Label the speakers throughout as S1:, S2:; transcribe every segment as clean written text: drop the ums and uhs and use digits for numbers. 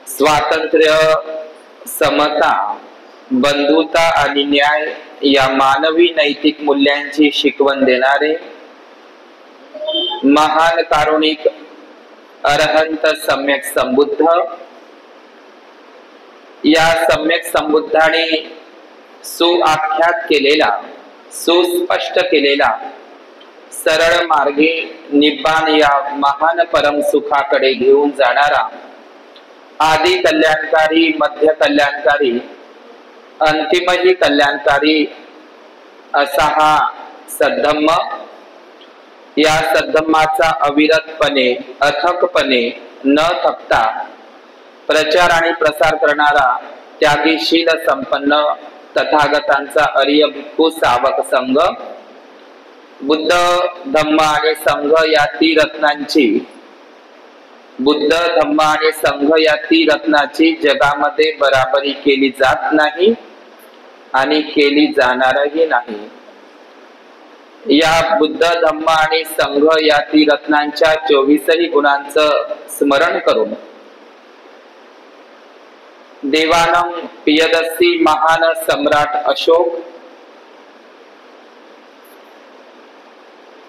S1: स्वातंत्र्य, समता, बंधुता आणि न्याय या मानवी नैतिक मूल्यांची शिकवण देणारे महान कारुणिक अरहंत सम्यक संबुद्ध, या सम्यक संबुद्धाने सुआख्यात केलेला, सुस्पष्ट केलेला सरळ मार्गे निब्बाण या महान परम सुखाकडे घेऊन जाणारा आदि कल्याणकारी, मध्य कल्याणकारी, अंतिमही कल्याणकारी असा हा सद्धम्म, या सद्धम्माचा अविरतपणे, अथकपणे न थकता प्रचार आणि प्रसार करणारा त्यागीशील संपन्न तथागतांचा अर्य भिक्खू सावक संघ, बुद्ध, धम्म आणि संघ या त्रिरत्नांची, बुद्ध, धम्म आणि संघ या त्रिरत्नाची जगामध्ये बराबरी केली जात नाही आणि केली जाणारही नाही। या बुद्ध, धम्म आणि संघ या त्रिरत्नांच्या 24ही गुणांचं स्मरण करून देवानं पियदसी महान सम्राट अशोक,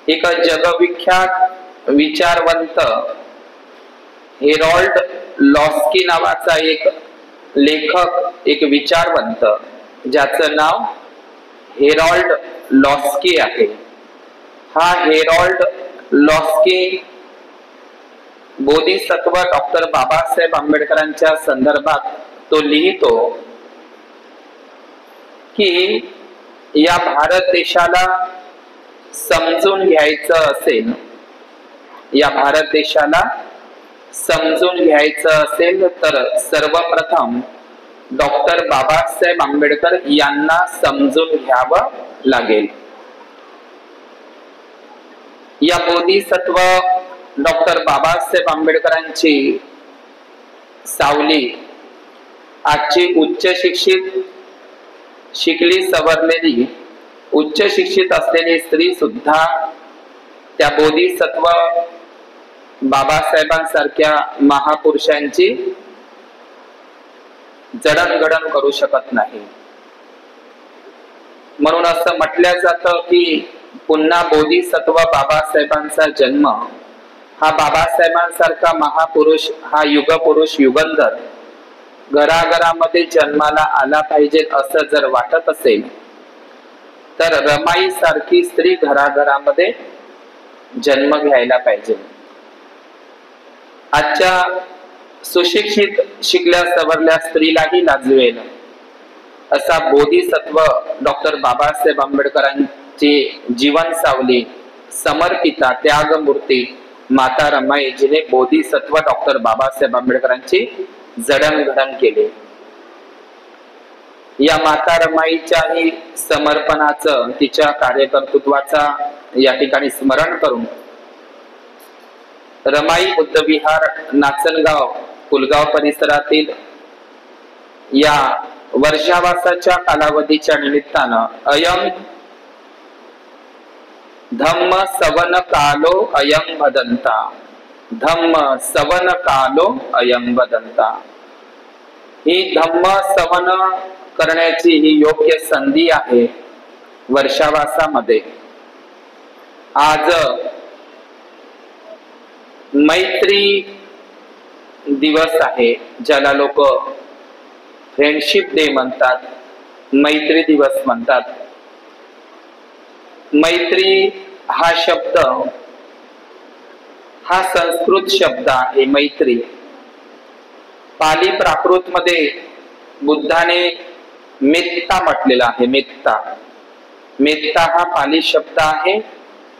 S1: एक जगविख्यात विचारवंत हेरॉल्ड लॉस्की नावाचा एक लेखक, एक विचारवंत, ज्याचं नाव हेरॉल्ड लॉस्की आहे। हा Harold Laski Bodhisattva doctor Babasaheb आंबेडकरांच्या संदर्भात तो लिहितो की या भारत देशाला समजून घ्यायचं असेल, या भारत देशाला समजून घ्यायचं असेल तर सर्वप्रथम डॉक्टर बाबासाहेब आंबेडकर यांना समजून घ्यावं लागेल। या बोधिसत्व डॉक्टर बाबासाहेब आंबेडकरांची सावली आजची उच्च शिक्षित, शिकली सवरलेली, उच्च शिक्षित असलेली स्त्री सुद्धा त्या बोधिसत्व बाबासाहेबांसारख्या महापुरुषांची जडणघडण करू शकत नाही। म्हणून असं म्हटलं जातं की पुन्हा बोधिसत्व बाबासाहेबांचा जन्म हा बाबासाहेबांसारखा महापुरुष, हा युगपुरुष, युगंधर घराघरामध्ये जन्माला आला पाहिजे असं जर वाटत असेल तर रमाई सारखी स्त्री घराघरामध्ये जन्म घ्यायला पाहिजे। आजच्या सुशिक्षित, शिकल्या सवरल्या स्त्रीलाही लाजवेल असा बोधिसत्व डॉक्टर बाबासाहेब आंबेडकरांची जीवन सावली, समर्पिता, त्यागमूर्ती माता रमाई, जिने बोधिसत्व डॉक्टर बाबासाहेब आंबेडकरांची जडणघडण केली, या माता रमाईच्याही समर्पणाचं, तिच्या कार्यकर्तृत्वाचा या ठिकाणी स्मरण करून रमाई बुद्ध विहार, नाचनगाव, पुलगाव परिसरातील या वर्षावासाच्या कालावधीच्या निमित्तानं अयं धम्म सवन कालो अयं वदंता, धम्म सवन कालो अयं वदंता, ही धम्म सवन करण्याची ही योग्य संधी आहे वर्षावासामध्ये। आज मैत्री दिवस आहे, ज्याला लोक फ्रेंडशिप डे म्हणतात, मैत्री दिवस म्हणतात। मैत्री हा शब्द हा संस्कृत शब्द आहे। मैत्री पाली प्राकृत मध्ये बुद्धाने मित्ता म्हटलेला आहे। मित्ता, मित्ता हा पाली शब्द आहे,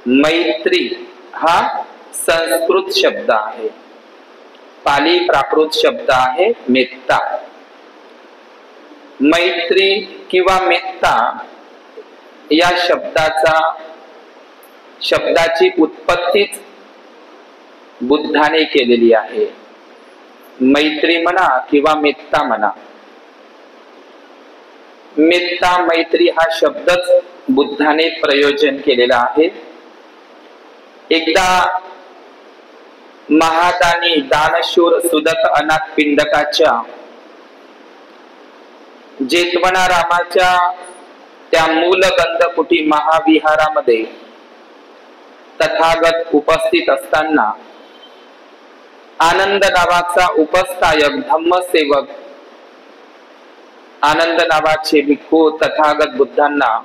S1: मैत्री हा संस्कृत शब्द आहे, पाली प्राकृत शब्द आहे मित्ता। मैत्री किंवा मित्ता या शब्दाची उत्पत्तीच बुद्धाने केलेली आहे। मैत्री म्हणा किंवा मित्ता म्हणा, मित्ता, मैत्री हा शब्दच बुद्धाने प्रयोजन केलेला आहे। एकदा महादानी दानशूर सुदत अनाथ पिंडकाच्या जेतवना रामाच्या त्या मूल गंधकुटी महाविहारामध्ये तथागत उपस्थित असताना आनंद नावाचा उपस्थायक धम्मसेवक आनंद नावाचे भिक्खू तथागत बुद्धांना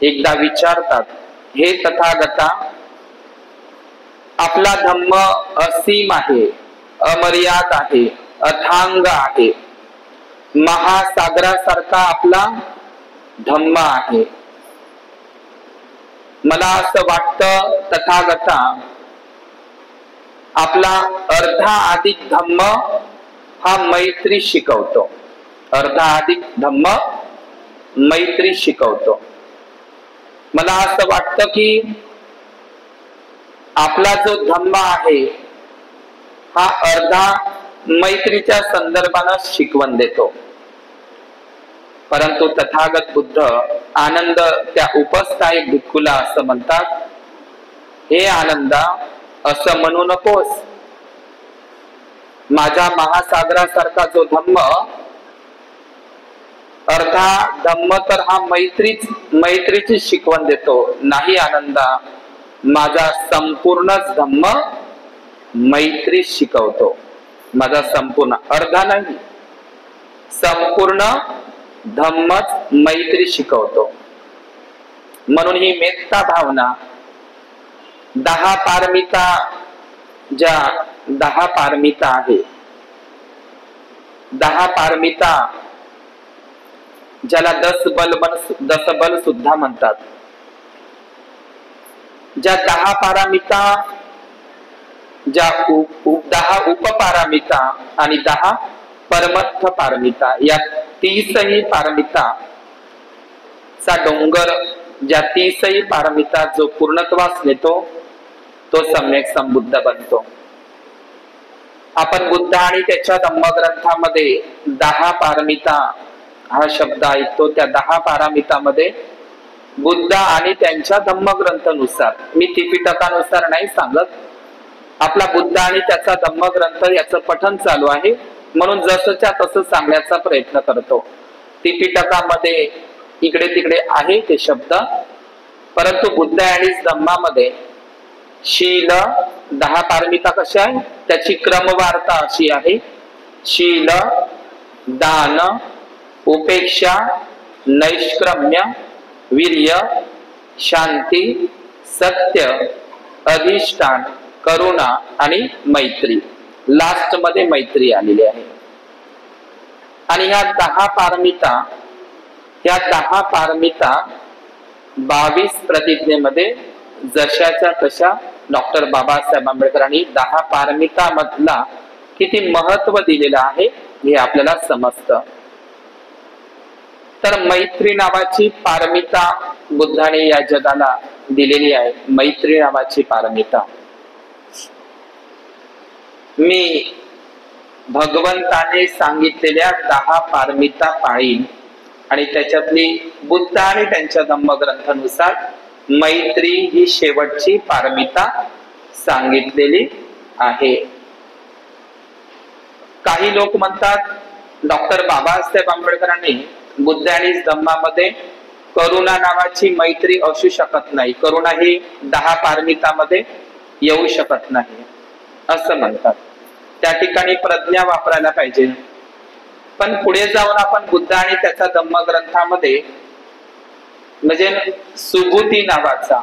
S1: एकदा विचारतात, हे तथागता, आपला धम्म असीम आहे, अमर्याद आहे, अथांग आहे, महासागरासारखा आपला धम्म आहे. मला असं वाटतं तथागता, आपला अर्धा अधिक धम्म हा मैत्री शिकवतो. अर्धा अधिक धम्म मैत्री शिकवतो. मला असं वाटतं की आपला जो धम्म आहे हा अर्धा मैत्रीच्या संदर्भानं शिकवण देतो. परंतु तथागत बुद्ध आनंद त्या उपस्थायक भिक्खूला असं म्हणतात, हे आनंदा, असं म्हणू नकोस. माझ्या महासागरासारखा जो धम्म, अर्धा धम्म तर हा मैत्रीची शिकवण देतो. नाही आनंदा, माझा संपूर्णच धम्म मैत्री शिकवतो. माझा संपूर्ण, अर्धा नाही, संपूर्ण धम्मच मैत्री शिकवतो. म्हणून ही मेत्ता भावना 10 पारमिता, ज्या 10 पारमिता आहे, 10 पारमिता ज्याला 10 बल सुद्धा म्हणतात, ज्या 10 पारमिता, ज्या 10 उपपारमिता आणि 10 परमत्थ पारमिता, या 30ही पारमिता चा डोंगर, ज्या 30ही पारमिता जो पूर्णत्वास नेतो तो सम्यक संबुद्ध बनतो. आपण बुद्ध आणि त्याच्या धम्मग्रंथामध्ये 10 पारमिता हा शब्द ऐकतो. त्या 10 पारमितामध्ये बुद्ध आणि त्यांच्या धम्मग्रंथानुसार, मी त्रिपिटकानुसार नाही सांगत, आपला बुद्ध आणि त्याचा धम्मग्रंथ याचं पठण चालू आहे म्हणून जसंच्या तसं सांगण्याचा प्रयत्न करतो. त्रिपिटकामध्ये इकडे तिकडे आहे ते शब्द, परंतु बुद्ध आणि धम्मामध्ये शील 10 पारमिता कशा आहे त्याची क्रमवार्ता अशी आहे: शील, दान, उपेक्षा, नैष्क्रम्य, वीर्य, शांती, सत्य, अधिष्ठान, करुणा आणि मैत्री. लास्ट मध्ये मैत्री आलेली आहे. आणि ह्या 10 पारमिता, ह्या 10 पारमिता 22 प्रतिज्ञेमध्ये जशाच्या तशा डॉक्टर बाबासाहेब आंबेडकरांनी 10 पारमिता मधला किती महत्व दिलेलं आहे हे आपल्याला समजतं. तर मैत्री नावाची पारमिता बुद्धाने या जगाला दिलेली आहे. मैत्री नावाची पारमिता मी भगवंताने सांगितलेल्या 10 पारमिता पाळीन आणि त्याच्यातली बुद्ध आणि त्यांच्या धम्मग्रंथानुसार मैत्री ही शेवटची पारमिता सांगितलेली आहे. काही लोक म्हणतात डॉक्टर बाबासाहेब आंबेडकरांनी बुद्ध आणि धम्मामध्ये करुणा नावाची मैत्री असू शकत नाही, करुणा ही 10 पारमितामध्ये येऊ शकत नाही असं म्हणतात. त्या ठिकाणी प्रज्ञा वापरायला पाहिजे. पण पुढे जाऊन आपण बुद्ध आणि त्याच्या धम्मग्रंथामध्ये म्हणजे सुबुती नावाचा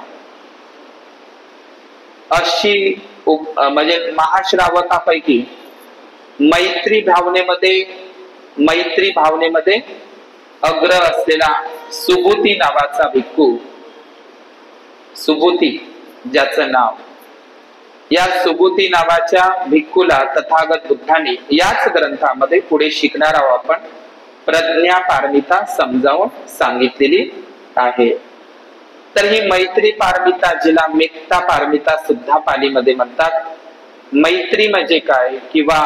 S1: अशी म्हणजे महाश्रावकापैकी मैत्री भावनेमध्ये अग्र असलेला सुबुती नावाचा भिक्खू, सुबुती ज्याचं नाव, या सुबुती नावाच्या भिक्खूला तथागत बुद्धांनी याच ग्रंथामध्ये पुढे शिकणार आहोत आपण प्रज्ञा पारमिता समजावून सांगितलेली आहे. तर ही मैत्री पारमिता, जिला मेत्ता पारमिता सुद्धा पालीमध्ये म्हणतात. मैत्री म्हणजे काय किंवा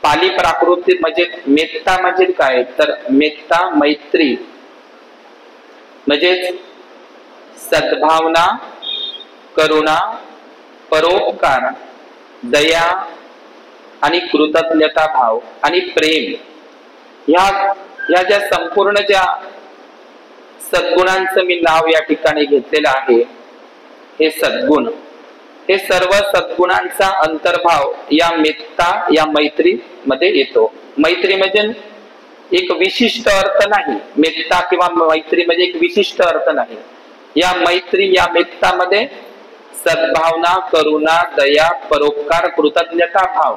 S1: पाली प्राकृतीत म्हणजे मेत्ता म्हणजे काय, तर मेत्ता मैत्री म्हणजे सद्भावना, करुणा, परोपकार, दया आणि कृतज्ञता भाव आणि प्रेम, ह्या ज्या संपूर्ण ज्या सद्गुणांचं मी नाव या ठिकाणी घेतलेलं आहे, हे सद्गुण, हे सर्व सद्गुणांचा अंतर्भाव या मेत्ता या मैत्री मध्ये येतो. मैत्री म्हणजे एक विशिष्ट अर्थ नाही, मेत्ता किंवा मैत्री म्हणजे एक विशिष्ट अर्थ नाही. या मैत्री या मेत्तामध्ये सद्भावना, करुणा, दया, परोपकार, कृतज्ञता भाव,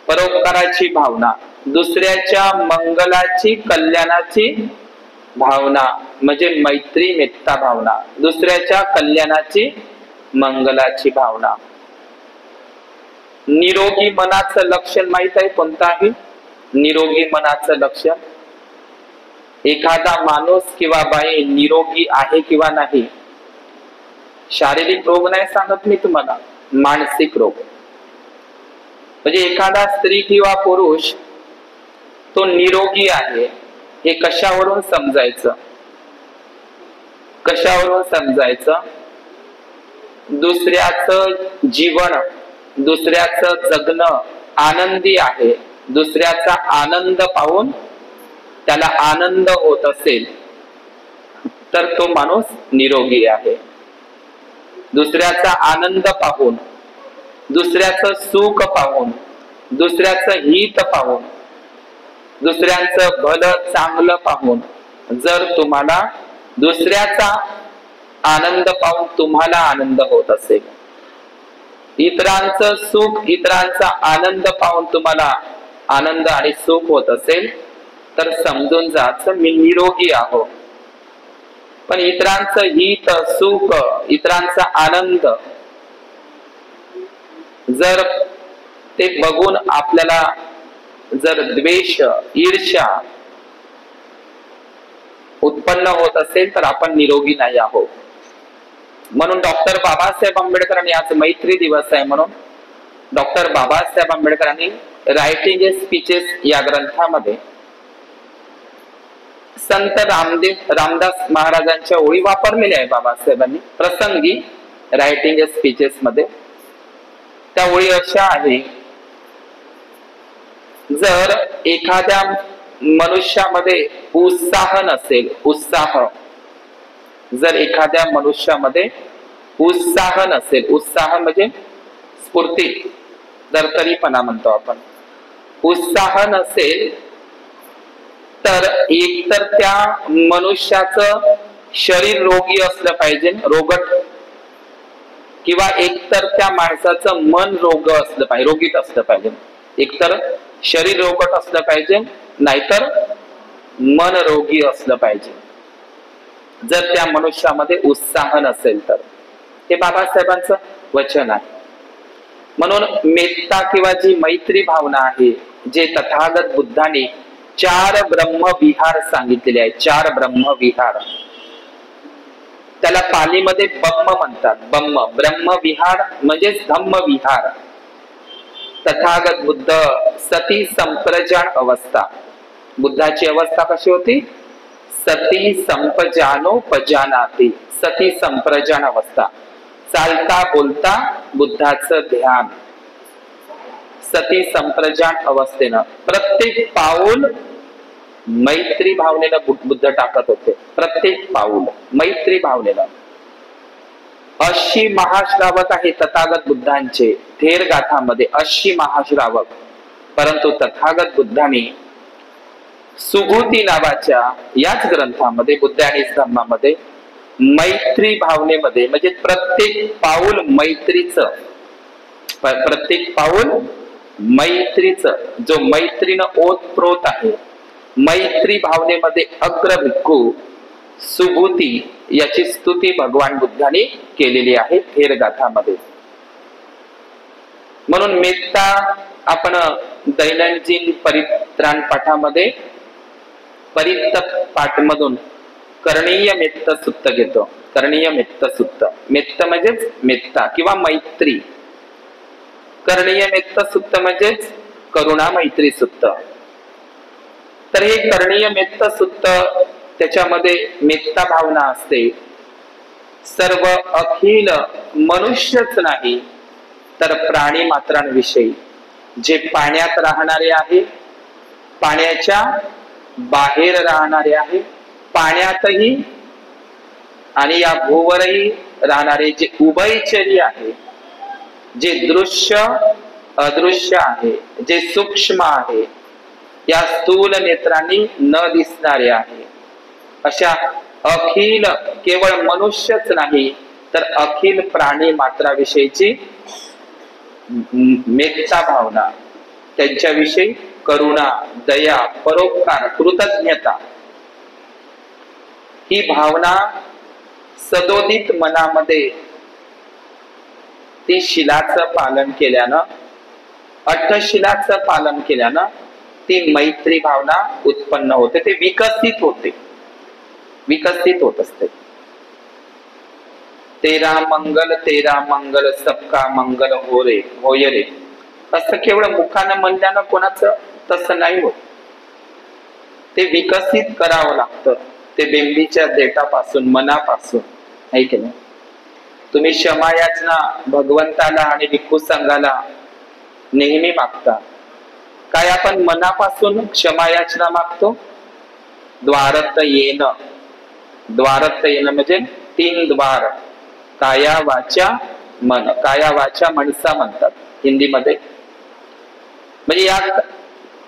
S1: परोपकाराची भावना, दुसऱ्याच्या मंगलाची, कल्याणाची भावना म्हणजे मैत्री मेत्ता भावना, दुसऱ्याच्या कल्याणाची, मंगलाची भावना. निरोगी मनाचं लक्षण माहित आहे कोणतं आहे? निरोगी मनाचं लक्षण, एखादा माणूस किंवा बाई निरोगी आहे किंवा नाही, शारीरिक रोग नाही सांगत मी तुम्हाला, मानसिक रोग. म्हणजे एखादा स्त्री किंवा पुरुष तो निरोगी आहे हे कशावरून समजायचं? कशावरून समजायचं? दुसऱ्याचं जीवन, दुसऱ्याचं जगणं आनंदी आहे, दुसऱ्याचा आनंद पाहून त्याला आनंद होत असेल तर तो माणूस निरोगी आहे. दुसऱ्याचा आनंद पाहून, दुसऱ्याचं सुख पाहून, दुसऱ्याचं हित पाहून, दुसऱ्यांचं भलं चांगलं पाहून जर तुम्हाला दुसऱ्याचा आनंद पाहून तुम्हाला आनंद होत असेल, इतरांचं सुख, इतरांचा आनंद पाहून तुम्हाला आनंद आणि सुख होत असेल तर समजून जायचं मी निरोगी आहो. पण इतरांचं हित, सुख, इतरांचा आनंद जर ते बघून आपल्याला जर द्वेष, ईर्ष्या उत्पन्न होत असेल तर आपण निरोगी नाही आहोत. म्हणून डॉक्टर बाबासाहेब आंबेडकरांनी, आज मैत्री दिवस आहे म्हणून डॉक्टर बाबासाहेब आंबेडकरांनी रायटिंग ए स्पीचेस या ग्रंथामध्ये संत रामदास महाराजांच्या ओळी वापरलेल्या आहे बाबासाहेबांनी प्रसंगी रायटिंग ए स्पीचेस मध्ये. त्या ओळी अशा आहे, जर एखाद्या मनुष्यामध्ये उत्साह नसेल, उत्साह, जर एखाद्या मनुष्यामध्ये उत्साह नसेल, उत्साह म्हणजे स्फूर्ती, तरतरीपणा म्हणतो आपण, उत्साह नसेल तर एकतर त्या मनुष्याचं शरीर रोगी असलं पाहिजे, रोगट, किंवा एकतर त्या माणसाचं मन रोग असलं पाहिजे, रोगीत असलं पाहिजे. एकतर शरीर रोगट असलं पाहिजे, नाहीतर मन रोगी असलं पाहिजे. जर त्या मनुष्यामध्ये उत्साह नसेल तर, हे बाबासाहेबांचं वचन आहे. म्हणून मेत्ता किंवा जी मैत्री भावना आहे, जे तथागत बुद्धांनी 4 ब्रह्मविहार सांगितलेले आहे, 4 ब्रह्मविहार, त्याला पालीमध्ये बम्म म्हणतात. बम्म, ब्रह्मविहार म्हणजेच धम्मविहार. तथागत बुद्ध सती संप्रजान अवस्था, बुद्धाची अवस्था कशी होती? सती संपजानोपजानाती, सती संप्रजान अवस्था, चालता बोलता बुद्धाचं ध्यान, सती संप्रजान अवस्थेनं प्रत्येक पाऊल मैत्री भावनेनं बुद्ध टाकत होते. प्रत्येक पाऊल मैत्री भावनेनं. 80 महाश्रावक आहे तथागत बुद्धांचे, थेर गाथामध्ये 80 महाश्रावक. परंतु तथागत बुद्धांनी सुभूती नावाच्या याच ग्रंथामध्ये, बुद्ध आणि धम्मामध्ये, मैत्री भावनेमध्ये, म्हणजे प्रत्येक पाऊल मैत्रीचं, प्रत्येक पाऊल मैत्रीचं, जो मैत्रीनं ओतप्रोत आहे, मैत्री भावनेमध्ये अग्रभिक्खू सुभूती याची स्तुती भगवान बुद्धांनी केलेली आहे थेर गाथामध्ये. म्हणून मेत्ता आपण दैनंदिन परित्राण पाठामध्ये, परित्त पाठ मधून करणीय मेत्त सुत्त घेतो. करणीय मेत्त सुत्त, मेत्त म्हणजेच मेत्ता किंवा मैत्री, करणीय मेत्त सुत्त म्हणजेच करुणा मैत्री सुत्त. तर हे करणीय मेत्त सुत्त, त्याच्यामध्ये मेत्ता भावना असते. सर्व अखिल मनुष्यच नाही तर प्राणी मात्रांविषयी, जे पाण्यात राहणारे आहे, पाण्याच्या बाहेर राहणारे आहे, पाण्यातही आणि या भूवरही राहणारे जे उभयचरी आहे, जे दृश्य अदृश्य आहे, जे सूक्ष्म आहे, या स्थूल नेत्रांनी न दिसणारे आहे, अशा अखिल केवळ मनुष्यच नाही तर अखिल प्राणी मात्राविषयीची मेत्ता भावना, त्यांच्याविषयी करुणा, दया, परोपकार, कृतज्ञता, ही भावना सदोदित मनामध्ये ती शिलाचं पालन केल्यानं, अष्टशिलाचं पालन केल्यानं ती मैत्री भावना उत्पन्न होते, ते विकसित होते, विकसित होत असते. तेरा मंगल सबका मंगल हो रे होय रे, असं केवळ मुखानं म्हणल्यानं कोणाचं तसं नाही होत. ते विकसित करावं लागतं, ते बेंबीच्या देठापासून, मनापासून, आहे की नाही. तुम्ही क्षमा याचना भगवंताला आणि भिक्खू संघाला नेहमी मागता, काय आपण मनापासून क्षमा याचना मागतो? द्वारत येणं, द्वारत येणं म्हणजे 3 द्वार, काया वाचा मन, काया वाचा मनसा म्हणतात हिंदीमध्ये. म्हणजे या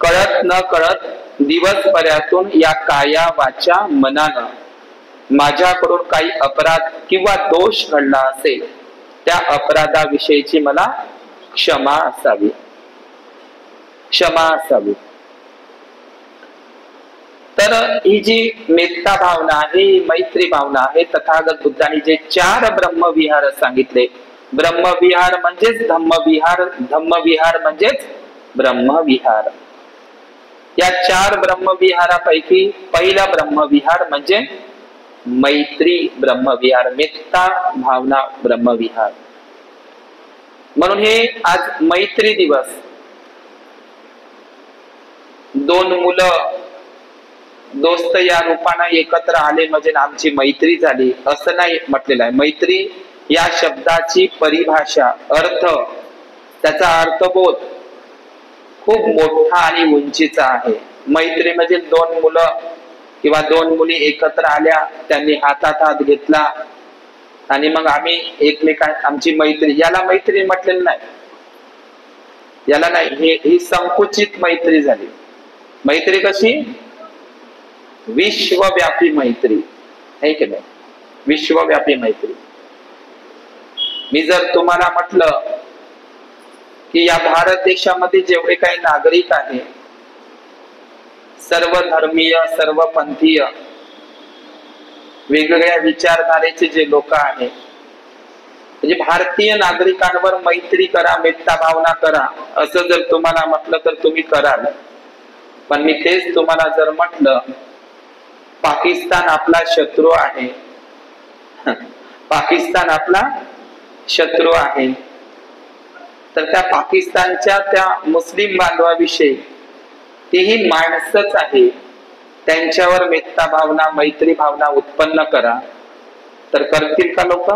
S1: कळत न कळत दिवसभरातून या काया वाचा मनानं माझ्याकडून काही अपराध किंवा दोष घडला असेल, त्या अपराधाविषयीची मला क्षमा असावी, क्षमा असावी. तर ही जी मेत्ता भावना आहे, ही मैत्री भावना आहे. तथागत बुद्धांनी जे 4 ब्रह्मविहार सांगितले, ब्रह्मविहार म्हणजेच धम्मविहार, धम्मविहार म्हणजेच ब्रह्मविहार. या 4 ब्रह्मविहारापैकी पहिला ब्रह्मविहार म्हणजे मैत्री ब्रह्मविहार, मेत्ता भावना ब्रह्मविहार. म्हणून हे आज मैत्री दिवस. 2 मुलं दोस्त या रूपाने एकत्र आले म्हणजे आमची मैत्री झाली, असं नाही म्हटलेलं आहे. मैत्री या शब्दाची परिभाषा, अर्थ, त्याचा अर्थबोध खूप मोठा आणि उंचीचा आहे. मैत्री म्हणजे 2 मुलं किंवा 2 मुली एकत्र आल्या, त्यांनी हातात हात घेतला आणि मग आम्ही आमची मैत्री, याला मैत्री म्हटलेलं नाही, याला नाही. ही संकुचित मैत्री झाली. मैत्री कशी? विश्वव्यापी मैत्री, आहे की नाही, विश्वव्यापी मैत्री. मी जर तुम्हाला म्हटलं की या भारत देशामध्ये जेवढे काही नागरिक आहे, सर्व धर्मीय, सर्व पंथीय, वेगवेगळ्या विचारधारेचे जे लोक आहेत, म्हणजे भारतीय नागरिकांवर मैत्री करा, मेत्ता भावना करा, असं जर तुम्हाला म्हटलं तर तुम्ही कराल. पण मी तेच तुम्हाला जर म्हटलं पाकिस्तान आपला शत्रू आहे, पाकिस्तान आपला शत्रू आहे, तर त्या पाकिस्तानच्या त्या मुस्लिम बांधवाविषयी, तीही माणसंच आहे, त्यांच्यावर मेत्ता भावना, मैत्री भावना उत्पन्न करा, तर करतील का लोक?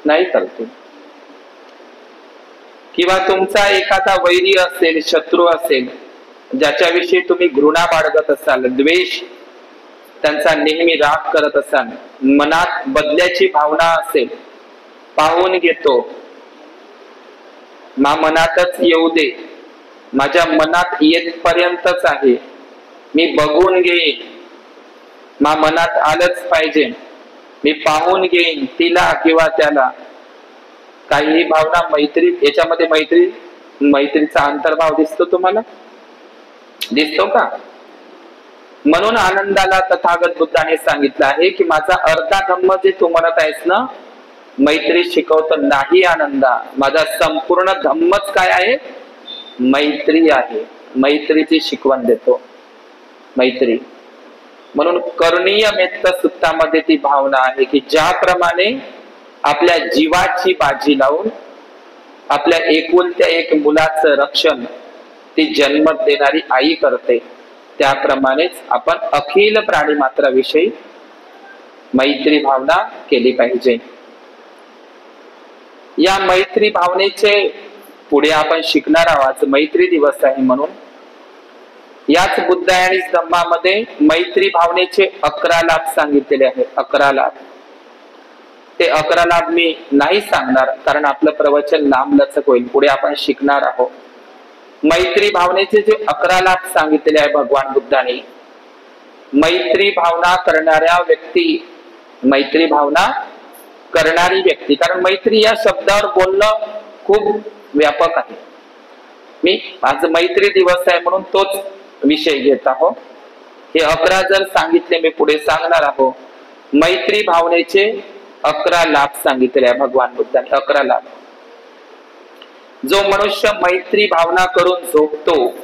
S1: नाही करतील. किंवा तुमचा एखादा वैरी असेल, शत्रू असेल, ज्याच्याविषयी तुम्ही घृणा बाळगत असाल, द्वेष, त्यांचा नेहमी राग करत असाल, मनात बदल्याची भावना असेल, पाहून घेतो, मनातच येऊ दे, माझ्या मनात येतपर्यंतच आहे, मी बघून घेईन, मनात आलंच पाहिजे, मी पाहून घेईन तिला किंवा त्याला, काही भावना मैत्री, याच्यामध्ये मैत्रीचा अंतर्भाव दिसतो तुम्हाला? दिसतो का? म्हणून आनंदाला तथागत बुद्धाने सांगितलं आहे की माझा अर्धा धम्म जे तू म्हणत आहेस ना, मैत्री शिकवतो नाही आनंदा, माझा संपूर्ण धम्मच काय आहे? मैत्री आहे. मैत्रीची शिकवण देतो, मैत्री. म्हणून करणीय मेत्त सुत्तामध्ये ती भावना आहे की ज्याप्रमाणे आपल्या जीवाची बाजी लावून आपल्या एकुलत्या एक मुलाचं रक्षण ती जन्म देणारी आई करते, त्याप्रमाणेच आपण अखिल प्राणी मात्राविषयी मैत्री भावना केली पाहिजे. या मैत्री भावनेचे पुढे आपण शिकणार आहोत. मैत्री दिवस आहे म्हणून याच बुद्ध आणि धम्मामध्ये मैत्री भावनेचे 11 लाभ सांगितलेले आहेत. 11 लाभ. ते 11 लाभ मी नाही सांगणार कारण आपलं प्रवचन लांबलचक होईल. पुढे आपण शिकणार आहोत. मैत्री भावनेचे जे 11 लाभ सांगितलेले आहे भगवान बुद्धांनी. मैत्री भावना करणाऱ्या व्यक्ती, मैत्री भावना करणारी व्यक्ती, कारण मैत्री या शब्दावर बोलणं खूप व्यापक आहे. मी आज मैत्री दिवस आहे म्हणून तोच विषय घेत आहो. हे 11 जर सांगितले मी पुढे सांगणार आहो. मैत्री भावनेचे 11 लाभ सांगितले आहे भगवान बुद्धांनी. 11 लाभ. जो मनुष्य मैत्री भावना करून झोपतो,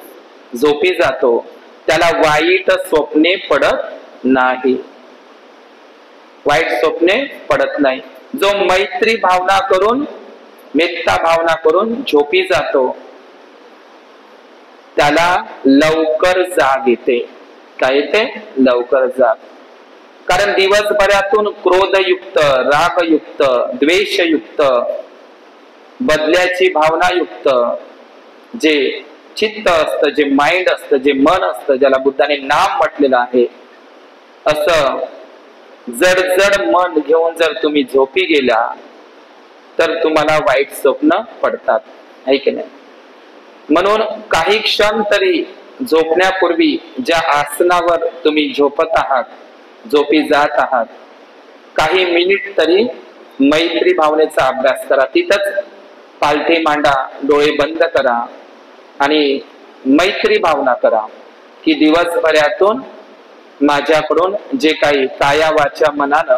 S1: झोपी जातो, त्याला वाईट स्वप्ने पडत नाही. वाईट स्वप्ने पडत नाही. जो मैत्री भावना करून, मेत्ता भावना करून झोपी जातो, त्याला लवकर जाग येते. काय येते? लवकर जाग. कारण दिवसभरातून क्रोधयुक्त, रागयुक्त, द्वेषयुक्त, बदल्याची भावनायुक्त जे चित्त असतं, जे माइंड असतं, जे मन असतं, ज्याला बुद्धाने नाम म्हटलेलं आहे, असं जड मन घेऊन जर तुम्ही झोपी गेला तर तुम्हाला वाईट स्वप्न पडतात. आहे की नाही? म्हणून काही क्षण तरी झोपण्यापूर्वी ज्या आसनावर तुम्ही झोपत आहात, झोपी जात आहात, काही मिनिट तरी मैत्री भावनेचा अभ्यास करा. तिथंच पालथी मांडा, डोळे बंद करा आणि मैत्री भावना करा की दिवसभरातून माझ्याकडून जे काही काया वाचा मनानं,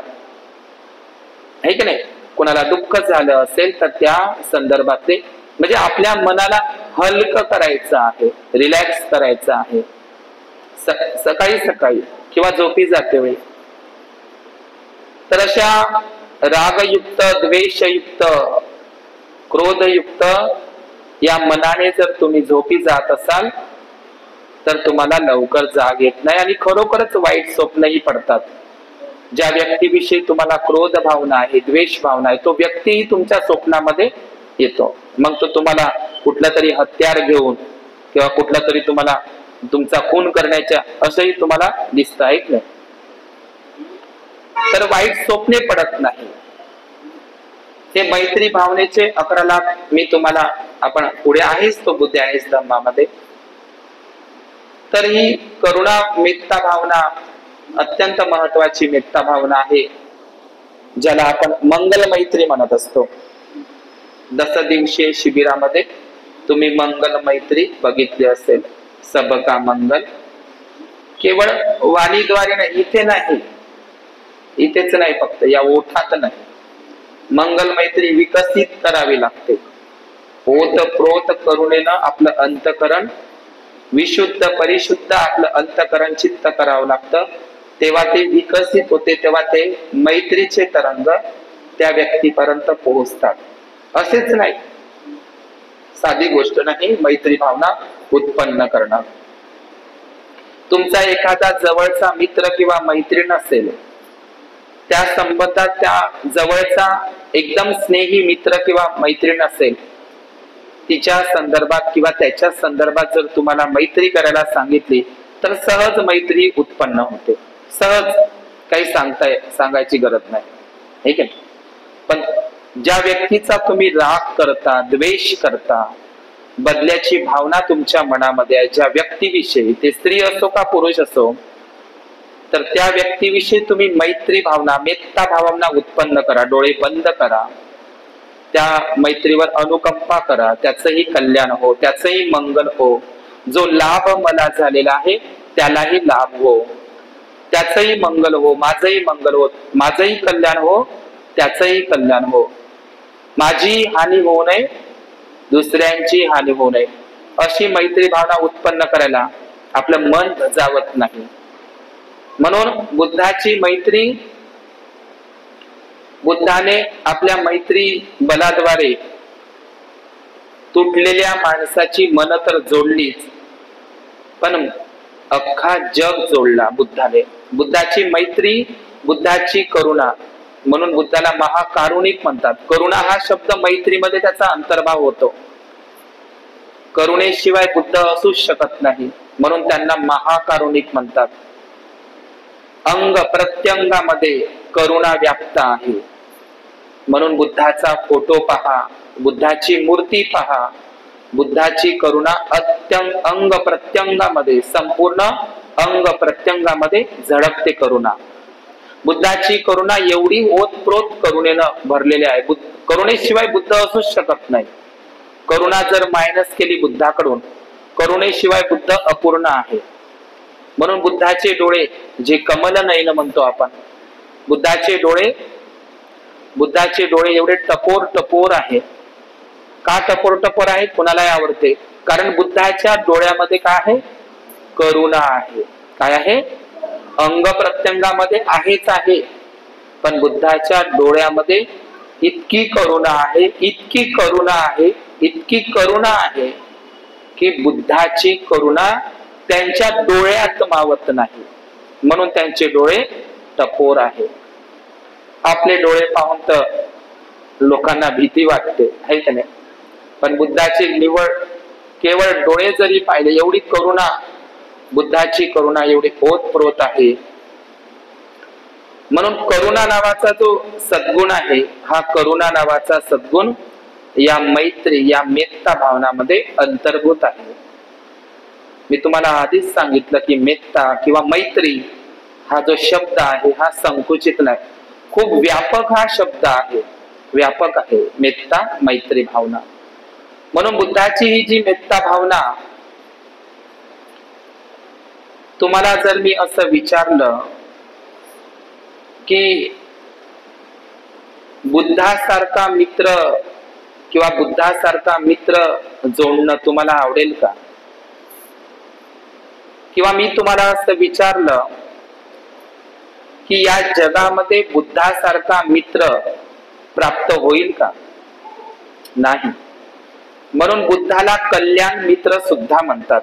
S1: आहे की नाही, कोणाला दुःख झालं असेल तर त्या संदर्भातले, म्हणजे आपल्या मनाला हलकं करायचं आहे, रिलॅक्स करायचं आहे. सकाळी सकाळी किंवा झोपी जाते वेळी. तर अशा रागयुक्त, द्वेषयुक्त, क्रोधयुक्त या मनाने जर तुम्ही झोपी जात असाल तर तुम्हाला लवकर जाग येत नाही आणि खरोखरच वाईट स्वप्नही पडतात. ज्या व्यक्तीविषयी तुम्हाला क्रोध भावना आहे, द्वेष भावना आहे, तो व्यक्तीही तुमच्या स्वप्नामध्ये येतो. मग तो तुम्हाला कुठला तरी हत्यार घेऊन किंवा कुठला तरी तुम्हाला तुमचा खून करण्याच्या असंही तुम्हाला दिसतं. आहे की नाही? तर वाईट स्वप्ने पडत नाही. हे मैत्री भावनेचे 11 लाभ मी तुम्हाला, आपण पुढे आहेच तो बुद्ध आणि धम्मामध्ये. तर ही करुणा मेत्ता भावना अत्यंत महत्वाची मेत्ता भावना आहे, ज्याला आपण मंगल मैत्री म्हणत असतो. 10 दिवसीय शिबिरामध्ये तुम्ही मंगल मैत्री बघितली असेल. सबका मंगल. केवळ वाणीद्वारे नाही, इथे नाही, इथेच नाही, फक्त या ओठात नाही. मंगल मैत्री विकसित करावी लागते. ओतप्रोत करुणेनं आपलं अंतकरण विशुद्ध, परिशुद्ध आपलं अंतकरण चित्त करावं लागतं. तेव्हा ते विकसित होते, तेव्हा ते मैत्रीचे तरंग त्या व्यक्तीपर्यंत पोहोचतात. असेच नाही, साधी गोष्ट नाही मैत्री भावना उत्पन्न करणं. तुमचा एखादा जवळचा मित्र किंवा मैत्रीण असेल, त्या संबंधात त्या जवळचा एकदम स्नेही मित्र किंवा मैत्रीण असेल, तिच्या संदर्भात किंवा त्याच्या संदर्भात जर तुम्हाला मैत्री करायला सांगितली तर सहज मैत्री उत्पन्न होते. सहज, काही सांगायची गरज नाही. ठीक आहे? पण ज्या व्यक्तीचा तुम्ही राग करता, द्वेष करता, बदल्याची भावना तुमच्या मनामध्ये आहे, ज्या व्यक्तीविषयी, ते स्त्री असो का पुरुष असो, तर त्या व्यक्तीविषयी तुम्ही मैत्री भावना, मेत्ता भावना उत्पन्न करा. डोळे बंद करा. त्या मैत्रीवर अनुकंपा करा. त्याचंही कल्याण हो, त्याचंही मंगल हो. जो लाभ मला झालेला आहे त्यालाही लाभ हो, त्याचंही मंगल हो, माझंही मंगल हो, माझंही कल्याण हो, त्याचंही कल्याण हो. माझी हानी होऊ नये, दुसऱ्यांची हानी होऊ नये, अशी मैत्री भावना उत्पन्न करायला आपलं मन जावत नाही. म्हणून बुद्धाची मैत्री, बुद्धाने आपल्या मैत्री बलाद्वारे तुटलेल्या माणसाची मन तर जोडलीच, पण अख्खा जग जोडला बुद्धाने. बुद्धाची मैत्री बुद्धाची करुणा, म्हणून बुद्धाला महाकारुणिक म्हणतात. करुणा हा शब्द मैत्रीमध्ये त्याचा अंतर्भाव होतो. करुणेशिवाय बुद्ध असूच शकत नाही, म्हणून त्यांना महाकारुणिक म्हणतात. अंग प्रत्यंगामध्ये करुणा व्याप्त आहे, म्हणून बुद्धाचा फोटो पहा, बुद्धाची मूर्ती पहा, बुद्धाची करुणा अंग प्रत्यंगामध्ये, संपूर्ण अंग प्रत्यंगामध्ये झळकते करुणा. बुद्धाची करुणा एवढी ओतप्रोत करुणेनं भरलेली आहे. करुणेशिवाय बुद्ध असूच शकत नाही. करुणा जर मायनस केली बुद्धाकडून, करुणेशिवाय बुद्ध अपूर्ण आहे. म्हणून बुद्धाचे डोळे, जे कमल नयन म्हणतो आपण, बुद्धाचे डोळे एवढे टपोर टपोर आहे. का टपोर टपोर आहे? कुणालाही आवडते. कारण बुद्धाच्या डोळ्यामध्ये काय आहे? करुणा आहे. काय आहे? अंग प्रत्यंगामध्ये आहेच आहे, पण बुद्धाच्या डोळ्यामध्ये इतकी करुणा आहे, इतकी करुणा आहे, इतकी करुणा आहे की बुद्धाची करुणा त्यांच्या डोळ्यात मावत नाही, म्हणून त्यांचे डोळे टपोर आहे. आपले डोळे पाहून तर लोकांना भीती वाटते, आहे का नाही? पण बुद्धाची निवड केवळ डोळे जरी पाहिले, एवढी करुणा, बुद्धाची करुणा एवढी ओतप्रोत आहे. म्हणून करुणा नावाचा जो सद्गुण आहे, हा करुणा नावाचा सद्गुण या मैत्री, या मेत्ता भावनामध्ये अंतर्भूत आहे. मी तुम्हाला आधीच सांगितलं की मेत्ता किंवा मैत्री हा जो शब्द आहे हा संकुचित नाही, खूप व्यापक हा शब्द आहे, व्यापक आहे मेत्ता, मैत्री भावना. म्हणून बुद्धाची ही जी मेत्ता भावना, तुम्हाला जर मी असं विचारलं की बुद्धासारखा मित्र किंवा बुद्धासारखा मित्र जोडणं तुम्हाला आवडेल का? किंवा मी तुम्हाला असं विचारलं की या जगामध्ये बुद्धासारखा मित्र प्राप्त होईल का? नाही. म्हणून बुद्धाला कल्याण मित्र सुद्धा म्हणतात.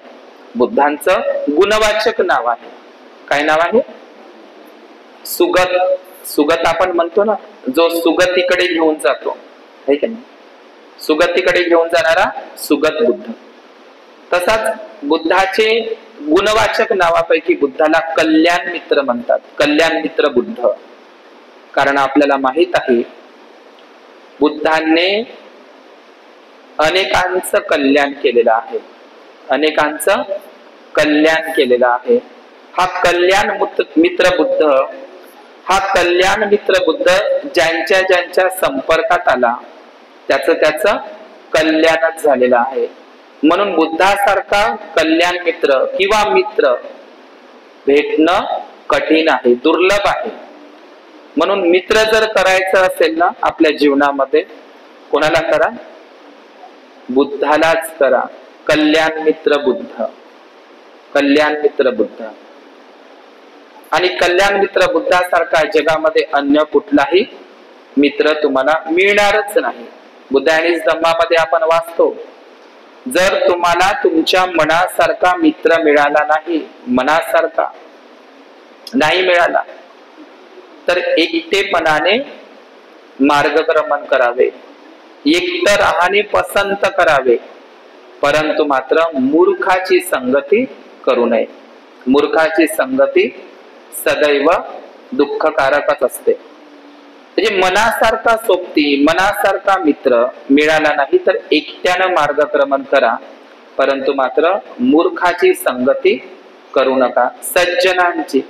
S1: बुद्धांचं गुणवाचक नाव आहे. काय नाव आहे? सुगत. सुगत आपण म्हणतो ना, जो सुगतीकडे घेऊन जातो, है का नाही? सुगतीकडे घेऊन जाणारा सुगत बुद्ध. तसाच बुद्धाचे गुणवाचक नावापैकी बुद्धाला कल्याण मित्र म्हणतात. कल्याण मित्र बुद्ध. कारण आपल्याला माहित आहे बुद्धांनी अनेकांचं कल्याण केलेलं आहे, अनेकांचं कल्याण केलेलं आहे. हा कल्याण मित्र बुद्ध, हा कल्याण मित्र बुद्ध ज्यांच्या ज्यांच्या संपर्कात आला त्याचं कल्याणच झालेलं आहे. म्हणून बुद्धासारखा कल्याण मित्र किंवा मित्र भेटणं कठीण आहे, दुर्लभ आहे. म्हणून मित्र जर करायचं असेल ना आपल्या जीवनामध्ये, कोणाला करा? बुद्धालाच करा. कल्याण मित्र बुद्ध, कल्याण मित्र बुद्ध. आणि कल्याण मित्र बुद्धासारखा जगामध्ये अन्य कुठलाही मित्र तुम्हाला मिळणारच नाही. बुद्ध आणि धम्मामध्ये आपण वाचतो, जर तुम्हाला तुमच्या मनासारखा मित्र मिळाला नाही, मनासारखा नाही मिळाला, तर एकटेपणाने मार्गक्रमण करावे, एकटं राहणे पसंत करावे, परंतु मात्र मूर्खाची संगती करू नये. मूर्खाची संगती सदैव दुःखकारकच असते. म्हणजे मनासारखा सोबती, मनासारखा मित्र मिळाला नाही तर एकट्यानं मार्गक्रमण करा, परंतु मात्र मूर्खाची संगती करू नका. सज्जनांची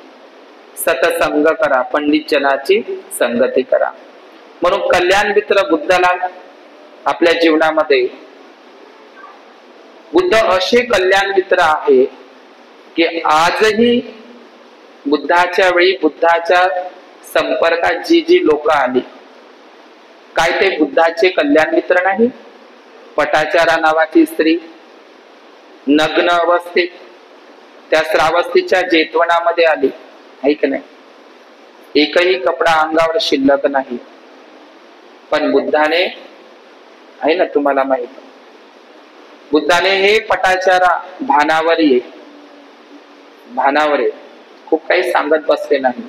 S1: सतसंग करा, पंडित जनाची संगती करा. म्हणून कल्याण मित्र बुद्धाला आपल्या जीवनामध्ये, बुद्ध असे कल्याण मित्र आहे की आजही बुद्धाच्या वेळी बुद्धाच्या संपर्कात जी जी लोक आली, काय ते बुद्धाचे कल्याण मित्र नाही? पटाचारा नावाची स्त्री नग्न अवस्थेत त्या श्रावस्तीच्या जेतवनामध्ये आली, आहे की नाही? एकही कपडा अंगावर शिल्लक नाही, पण बुद्धाने, आहे ना तुम्हाला माहित, बुद्धाने हे पटाचारा भानावर ये, भानावर ये, खूप काही सांगत बसले नाही.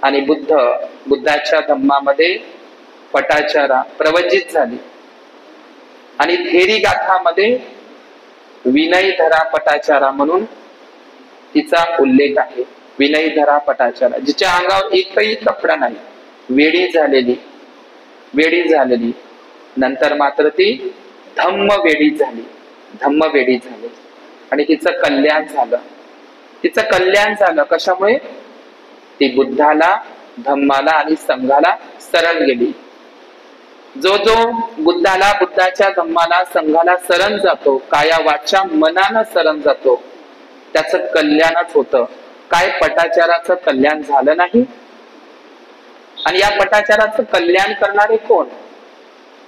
S1: आणि बुद्धाच्या धम्मामध्ये पटाचारा प्रवचित झाली आणि थेरी गाथामध्ये विनयधरा पटाचारा म्हणून तिचा उल्लेख आहे. विनयधरा पटाचारा, जिच्या अंगावर एकही कपडा नाही, वेडी झालेली नंतर मात्र ती धम्मवेडी झाली आणि तिचं कल्याण झालं. कशामुळे? ती बुद्धाला, धम्माला आणि संघाला शरण गेली. जो बुद्धाला, बुद्धाच्या धम्माला, संघाला शरण जातो, काया वाचा मनानं शरण जातो, त्याचं कल्याणच होतं. काय पटाचाराचं कल्याण झालं नाही? आणि या पटाचाराचं कल्याण करणारे कोण?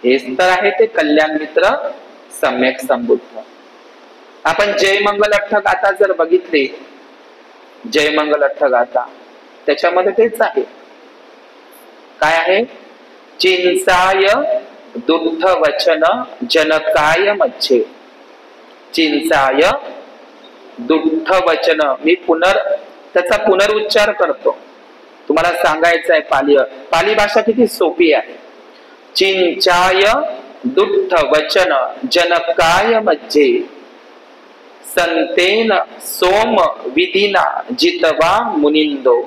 S1: हेच तर आहे ते कल्याण मित्र सम्यक संबुद्ध. आपण जय मंगल अठ्ठगाथा जर बघितले, जय मंगल अठ्ठगाथा, त्याच्यामध्ये तेच आहे. काय आहे? चिंचाय दुग्ध वचन जनकाय मच्छे. चिंचाय दुग्ध वचन, मी त्याचा पुनरुच्चार करतो, तुम्हाला सांगायचं आहे. पाली भाषा किती सोपी आहे. चिंचाय दुग्ध वचन जनकाय मज्जे संतेन सोम विधिना जितवा मुनिंदो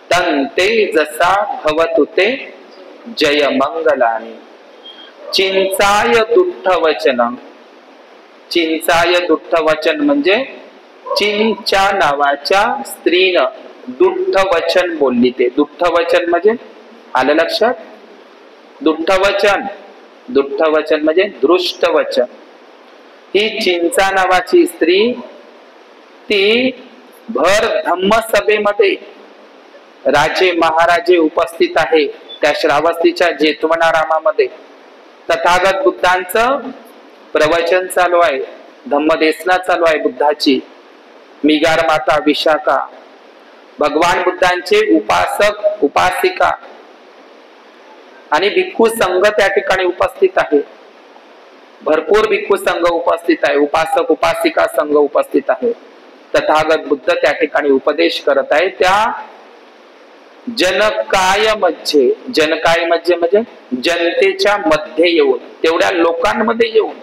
S1: तंते जसा भवतुते जय मंगलाने. चिंचाय दुग्ध वचन, चिंचाय दुग्ध वचन म्हणजे चिंचा नावाच्या स्त्रीनं दुग्ध वचन बोलली. ते दुग्ध वचन म्हणजे आलं लक्षात? दुग्ध वचन म्हणजे दृष्ट वचन. ही चिंचा नावाची स्त्री ती भर धम्म सभेमध्ये राजे महाराजे उपस्थित आहे, त्या श्रावस्तीच्या जेतवनारामामध्ये तथागत बुद्धांचं प्रवचन चालू आहे, धम्मदेशना चालू आहे बुद्धाची. मिगार माता विशाखा, भगवान बुद्धांचे उपासक उपासिका आणि भिक्खू संघ त्या ठिकाणी उपस्थित आहे. भरपूर भिक्खू संघ उपस्थित आहे, उपासक उपासिका संघ उपस्थित आहे. तथागत बुद्ध त्या ठिकाणी उपदेश करत आहे. त्या जनकाय म्हणजे जनतेच्या मध्ये येऊन, तेवढ्या लोकांमध्ये येऊन.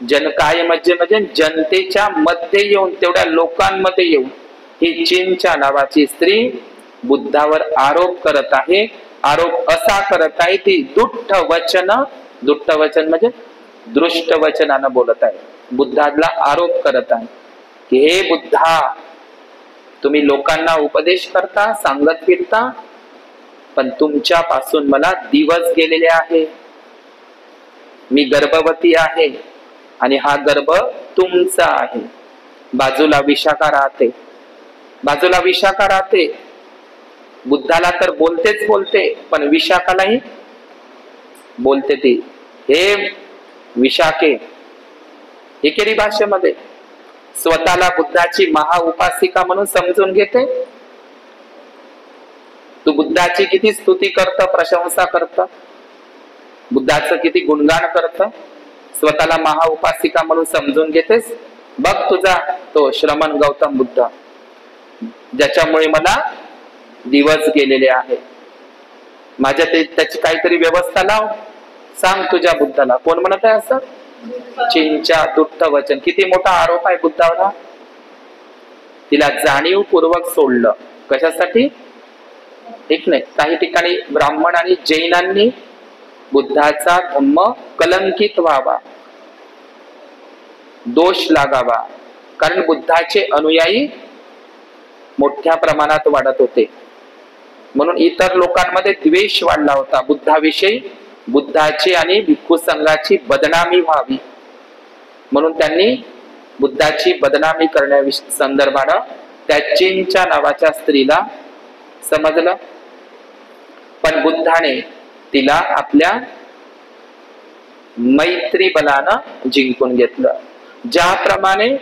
S1: जनकाय म्हणजे जनतेच्या मध्ये येऊन, तेवढ्या लोकांमध्ये येऊन ही चिंचा नावाची स्त्री बुद्धावर आरोप करत आहे. आरोप असा करत आहे ती दुष्ट वचन म्हणजे दृष्ट वचनानं बोलत आहे. बुद्धाला आरोप करत आहे की हे बुद्धा, तुम्ही लोकांना उपदेश करता, सांगत फिरता, पण तुमच्या पासून मला दिवस गेलेले आहे. मी गर्भवती आहे आणि हा गर्भ तुमचा आहे. बाजूला विशाखा राहते. बुद्धाला तर बोलते, पण विशाखालाही बोलते ती. हे विशाखे एकेरी भाषेमध्ये स्वतःला बुद्धाची महाउपासिका म्हणून समजून घेते. तू बुद्धाची किती स्तुती करत, प्रशंसा करत, बुद्धाचं किती गुणगान करत, स्वतःला महाउपासिका म्हणून समजून घेतेस. बघ तुझा तो श्रमण गौतम बुद्ध, ज्याच्यामुळे मला दिवस गेलेले आहे. माझ्या त्याची काहीतरी व्यवस्था लाव, सांग तुझ्या बुद्धाला. कोण म्हणत आहे असं? चिंचा दुष्ट वचन. किती मोठा आरोप आहे बुद्धावर. तिला जाणीवपूर्वक सोडलं. कशासाठी? ठीक नाही, काही ठिकाणी ब्राह्मण आणि जैनांनी बुद्धाचा धम्म कलंकित व्हावा, दोष लागावा, कारण बुद्धाचे अनुयायी मोठ्या प्रमाणात वाढत होते. म्हणून इतर लोकांमध्ये द्वेष वाढला होता बुद्धाविषयी. बुद्धाची आणि भिक्खू संघाची बदनामी व्हावी म्हणून त्यांनी बुद्धाची बदनामी करण्या संदर्भानं त्या चिंचा नावाच्या स्त्रीला समजलं. पण बुद्धाने तिला आपल्या मैत्री बलानं जिंकून घेतलं. ज्याप्रमाणे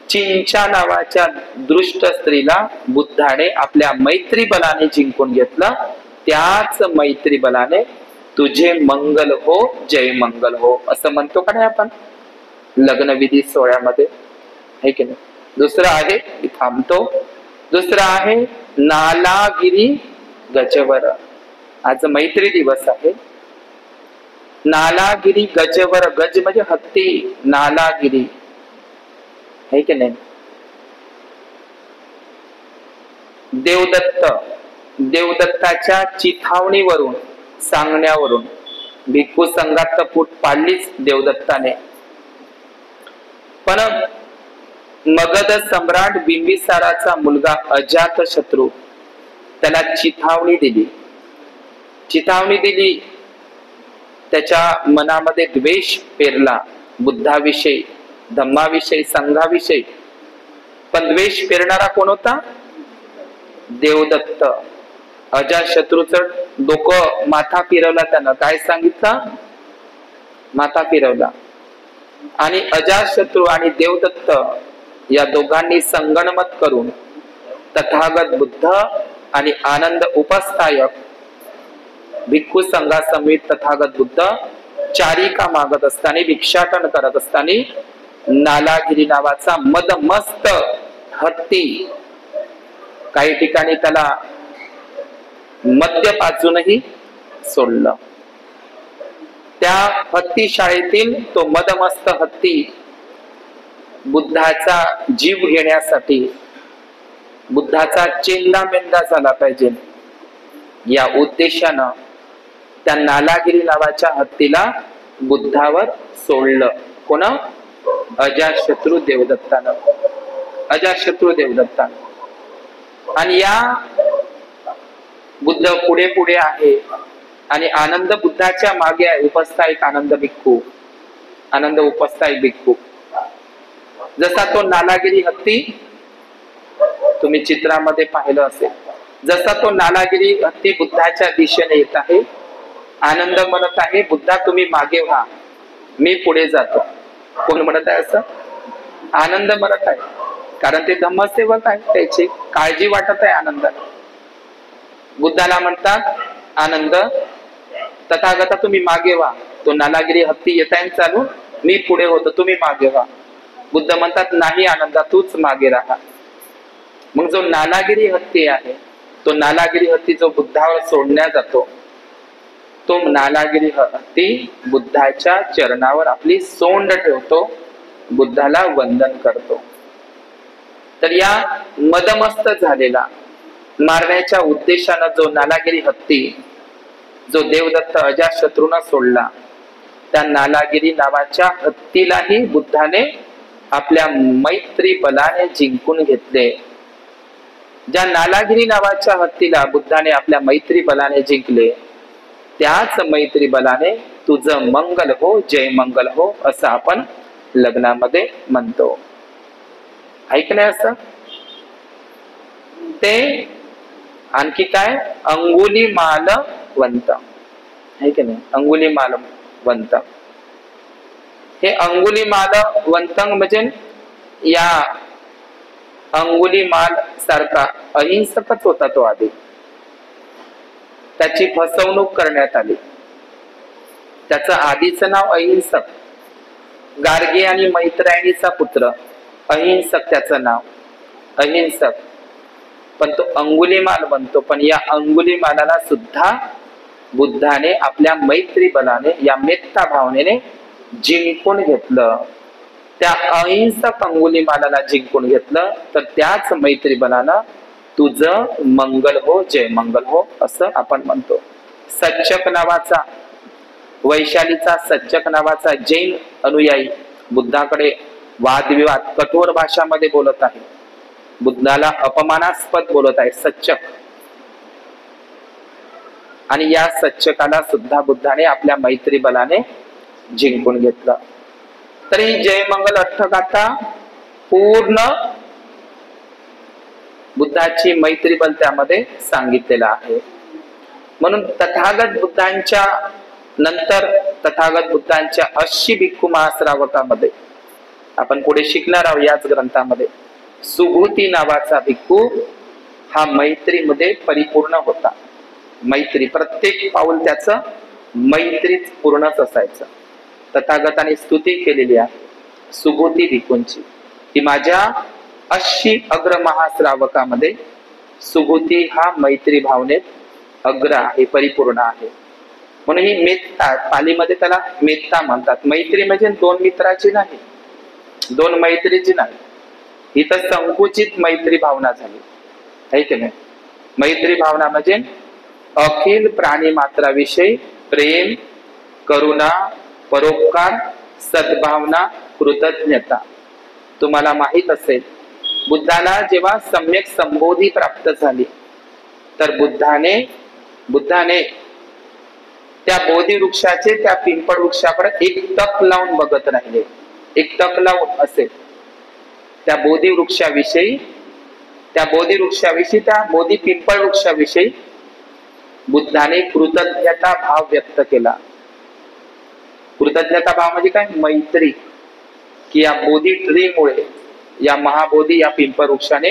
S1: चिंचा नावाच्या दृष्ट स्त्रीला बुद्धाने आपल्या मैत्री बलाने जिंकून घेतलं, त्याच मैत्री बलाने तुझे मंगल हो, जय मंगल हो असं म्हणतो का नाही आपण लग्नविधी सोहळ्यामध्ये, है की नाही? दुसरं आहे, मी थांबतो. दुसरा आहे नालागिरी गजवर. आज मैत्री दिवस आहे. नालागिरी गजवर, गज म्हणजे हत्ती, नालागिरी है की नाही. देवदत्त, देवदत्ताच्या चिथावणीवरून, सांगण्यावरून भिक्खू संघात तर फूट पाडलीच देवदत्ताने, पण मगध सम्राट बिंबिसाराचा मुलगा अजातशत्रू त्याला चिथावणी दिली. चिथावणी दिली, त्याच्या मनामध्ये द्वेष पेरला बुद्धाविषयी, धम्माविषयी, संघाविषयी. पण द्वेष पेरणारा कोण होता? देवदत्त. अजातशत्रूचं डोकं, माथा फिरवला त्यानं. काय सांगितलं? माथा फिरवला. आणि अजातशत्रू आणि देवदत्त या दोघांनी संगणमत करून तथागत बुद्ध आणि आनंद उपस्थायक भिक्खू संघासमवेत तथागत बुद्ध चारिका मागत असताना, भिक्षाटन करत असताना नालागिरी नावाचा मदमस्त हत्ती, काही ठिकाणी त्याला मद्य पाजूनही सोडलं. त्या हत्ती शाळेतील तो मदमस्त हत्ती बुद्धाचा जीव घेण्यासाठी, बुद्धाचा चेंदामेंदा झाला पाहिजे या उद्देशानं त्या नालागिरी नावाच्या हत्तीला बुद्धावर सोडलं. कोण? अजातशत्रू देवदत्तानं. अजातशत्रू देवदत्तानं. आणि या बुद्ध पुढे पुढे आहे आणि आनंद बुद्धाच्या मागे आहे. उपस्थायिक आनंद भिक्खू, आनंद उपस्थायिक भिक्खू. जसा तो नालागिरी हत्ती तुम्ही चित्रामध्ये पाहिलं असेल, जसा तो नालागिरी हत्ती बुद्धाच्या दिशेने येत आहे, आनंद म्हणत आहे बुद्धा तुम्ही मागे व्हा, मी पुढे जातो. कोण म्हणत आहे असं? आनंद म्हणत आहे, कारण ते धम्मसेवक आहे, त्याची काळजी वाटत आहे आनंदाला. बुद्धाला म्हणतात आनंद, तथागता तुम्ही मागे व्हा, तो नालागिरी हत्ती येत आहे चालू, मी पुढे होतो, तुम्ही मागे व्हा. बुद्ध म्हणतात नाही आनंदा, तूच मागे राहा. मग जो नालागिरी हत्ती आहे, तो नालागिरी हत्ती जो बुद्धावर सोडण्यात जातो, तो नालागिरी हत्ती बुद्धाच्या चरणावर आपली सोंड ठेवतो, बुद्धाला वंदन करतो. तर या मदमस्त झालेला, मारण्याच्या उद्देशानं जो नालागिरी हत्ती, जो देवदत्त अजातशत्रूनं सोडला, त्या नालागिरी नावाच्या हत्तीलाही बुद्धाने आपल्या मैत्री बलाने जिंकून घेतले. ज्या नालागिरी नावाच्या हत्तीला बुद्धाने आपल्या मैत्री बलाने जिंकले, त्याच मैत्री बलाने तुझं मंगल हो, जय मंगल हो, असं आपण लग्नामध्ये म्हणतो. ऐकलंय असं? ते आणखी काय? अंगुलीमाल वंत, है की नाही? अंगुलीमाल वंत. हे अंगुलीमाल वंतंग म्हणजे या अंगुलीमाल सारखा अहिंसकच होता तो आधी. त्याची फसवणूक करण्यात आली. त्याचं आधीचं नाव अहिंसक, गार्गी आणि मैत्रायणीचा पुत्र, अहिंसक त्याचं नाव, अहिंसक. पण तो अंगुलीमाल बनतो. पण या अंगुलीमालाला सुद्धा बुद्धाने आपल्या मैत्री बलाने, या मेत्ता भावनेने जिंकून घेतलं. त्या अहिंसक अंगुलीमालाला जिंकून घेतलं, तर त्याच मैत्री बलानं तुझं मंगल हो, जय मंगल हो, असं आपण म्हणतो. सच्चक नावाचा, वैशालीचा सच्चक नावाचा जैन अनुयायी बुद्धाकडे वादविवाद कठोर भाषामध्ये बोलत आहे, बुद्धाला अपमानास्पद बोलत आहे, सच्चक. आणि या सच्चकाला सुद्धा बुद्धाने आपल्या मैत्री बलाने जिंकून घेतलं. तर ही जय मंगल अठ्ठगाथा पूर्ण बुद्धाची मैत्री बल त्यामध्ये सांगितलेलं आहे. म्हणून तथागत बुद्धांच्या नंतर, तथागत बुद्धांच्या 80 भिक्खू महाश्रावकामध्ये आपण पुढे शिकणार आहोत याच ग्रंथामध्ये, सुभूती नावाचा भिक्खू हा मैत्रीमध्ये परिपूर्ण होता. मैत्री, प्रत्येक पाऊल त्याचं मैत्रीच पूर्णच असायचं. तथागताने स्तुती केलेली आहे सुभूती भिक्खूंची, की माझ्या 80 अग्र महाश्रावकामध्ये सुबुती हा मैत्री भावनेत अग्र आहे, परिपूर्ण आहे. म्हणून ही मेत्ता, पालीमध्ये त्याला मेत्ता म्हणतात. मैत्री म्हणजे दोन मित्राची नाही, दोन मैत्रीची नाही, ही तर संकुचित मैत्री भावना झाली आहे की नाही. मैत्री भावना म्हणजे अखिल प्राणी मात्राविषयी प्रेम, करुणा, परोपकार, सद्भावना, कृतज्ञता. तुम्हाला माहित असेल, बुद्धाला जेव्हा सम्यक संबोधी प्राप्त झाली तर बुद्धाने त्या बोधी वृक्षाचे, त्या पिंपळ वृक्षाकडे एक टक लावून बघत राहिले. एक टक लावून असेल त्या बोधी वृक्षाविषयी, त्या बोधी पिंपळ वृक्षाविषयी बुद्धाने कृतज्ञता भाव व्यक्त केला. कृतज्ञता भाव म्हणजे काय? मैत्री, की या बोधी ट्रीमुळे, या महाबोधी, या पिंपळ वृक्षाने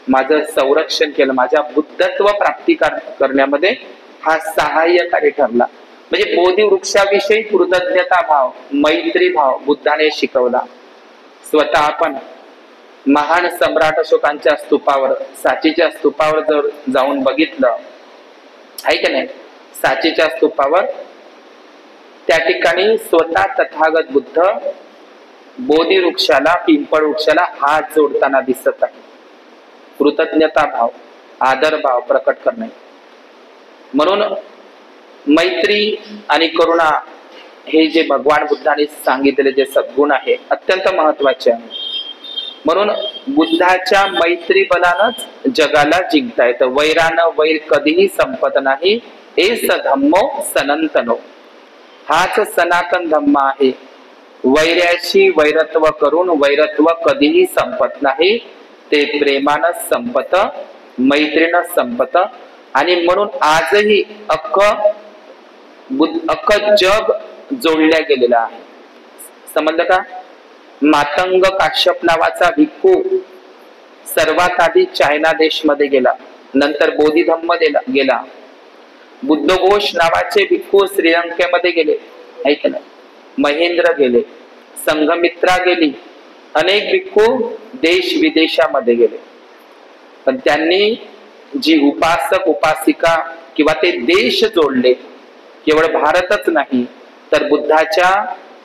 S1: माझं संरक्षण केलं, माझ्या बुद्धत्व प्राप्ती करण्यामध्ये हा सहाय्यकारी ठरला. म्हणजे बोधी वृक्षाविषयी कृतज्ञता भाव, मैत्री भाव बुद्धाने शिकवला. स्वतः आपण महान सम्राट अशोकांच्या स्तूपावर, सांचीच्या स्तूपावर जर जाऊन बघितलं आहे की नाही, सांचीच्या स्तूपावर त्या ठिकाणी स्वतः तथागत बुद्ध बोधी वृक्षाला, पिंपळ वृक्षाला हात जोडताना दिसत आहे. कृतज्ञता भाव, आदर भाव प्रकट करणे. म्हणून मैत्री आणि करुणा हे जे भगवान बुद्धाने सांगितलेले जे सद्गुण आहे अत्यंत महत्वाचे आहे. म्हणून बुद्धाच्या मैत्री बलानच जगाला जिंकता येतं. वैरानं वैर कधीही संपत नाही, एस धम्मो सनातनो. हाच सनातन धम्म आहे. वैर्याशी वैरत्व करून वैरत्व कधीही संपत नाही, ते प्रेमानं संपत, मैत्रीनं संपत. आणि म्हणून आजही अख्ख जग जोडल्या गेलेलं आहे. समजलं का? मातंग काश्यप नावाचा भिक्खू सर्वात आधी चायना देशमध्ये गेला, नंतर बोधिधम्म गेला. बुद्धघोष नावाचे भिक्खू श्रीलंकेमध्ये गेले, ऐक ना, महेंद्र गेले, संघमित्रा गेली, अनेक भिक्खू देश विदेशामध्ये गेले. पण त्यांनी जी उपासक उपासिका किंवा ते देश जोडले, केवळ भारतच नाही तर बुद्धाच्या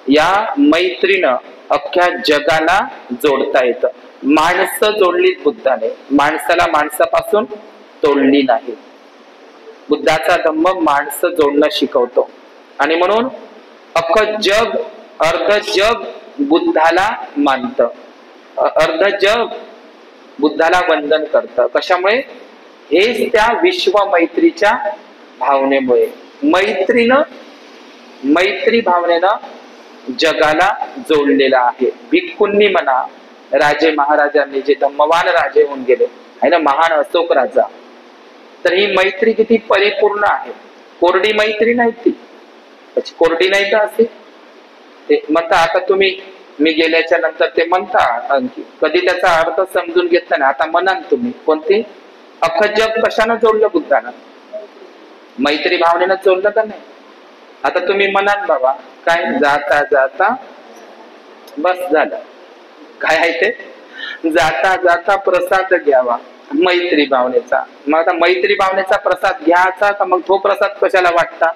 S1: या मैत्रीनं अख्ख्या जगाला जोडता येतं. माणसं जोडली बुद्धाने, माणसाला माणसापासून तोडली नाही. बुद्धाचा धम्म माणसं जोडणं शिकवतो. आणि म्हणून अख्खं जग, अर्ध जग बुद्धाला मानतं, अर्ध जग बुद्धाला वंदन करतं. कशामुळे? हेच त्या विश्व मैत्रीच्या भावनेमुळे. मैत्री भावनेनं जगाला जोडलेला आहे. भिक्खूंनी म्हणा, राजे महाराजांनी जे धम्मवान राजे होऊन गेले आहे ना, महान अशोक राजा, तर ही मैत्री किती परिपूर्ण आहे. कोरडी मैत्री नाही ती. कोरडी नाही का असे ते म्हणता. आता तुम्ही, मी गेल्याच्या नंतर ते म्हणता आणखी, कधी त्याचा अर्थ समजून घेतला नाही. आता म्हणाल तुम्ही, कोणती? अख्खं जग कशानं जोडलं? बुद्धानं मैत्री भावनेनं जोडलं का नाही? आता तुम्ही म्हणाल बाबा काय, जाता जाता बस झालं. काय आहे ते? जाता जाता प्रसाद घ्यावा मैत्री भावनेचा. मग आता मैत्री भावनेचा प्रसाद घ्यायचा का? मग तो प्रसाद कशाला वाटता?